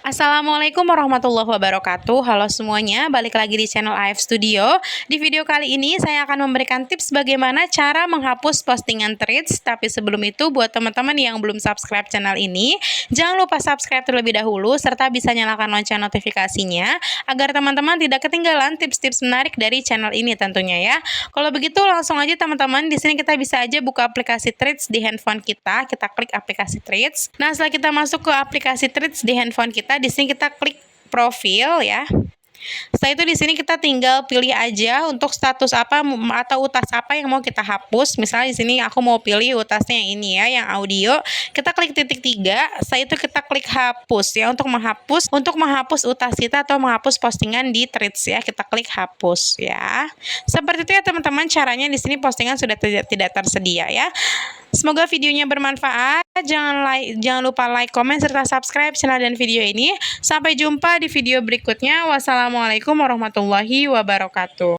Assalamualaikum warahmatullahi wabarakatuh. Halo semuanya, balik lagi di channel AF Studio. Di video kali ini saya akan memberikan tips bagaimana cara menghapus postingan threads. Tapi sebelum itu, buat teman-teman yang belum subscribe channel ini, jangan lupa subscribe terlebih dahulu serta bisa nyalakan lonceng notifikasinya agar teman-teman tidak ketinggalan tips-tips menarik dari channel ini tentunya ya. Kalau begitu langsung aja teman-teman, di sini kita bisa aja buka aplikasi threads di handphone kita. Kita klik aplikasi threads. Nah, setelah kita masuk ke aplikasi threads di handphone kita, di sini kita klik profil ya. Setelah itu di sini kita tinggal pilih aja untuk status apa atau utas apa yang mau kita hapus. Misalnya di sini aku mau pilih utasnya yang ini ya, yang audio. Kita klik titik 3. Setelah itu kita klik hapus ya untuk menghapus utas kita atau menghapus postingan di threads ya. Kita klik hapus ya. Seperti itu ya teman-teman, caranya di sini postingan sudah tidak tersedia ya. Semoga videonya bermanfaat. Jangan lupa like, komen, serta subscribe channel dan video ini. Sampai jumpa di video berikutnya. Wassalamualaikum warahmatullahi wabarakatuh.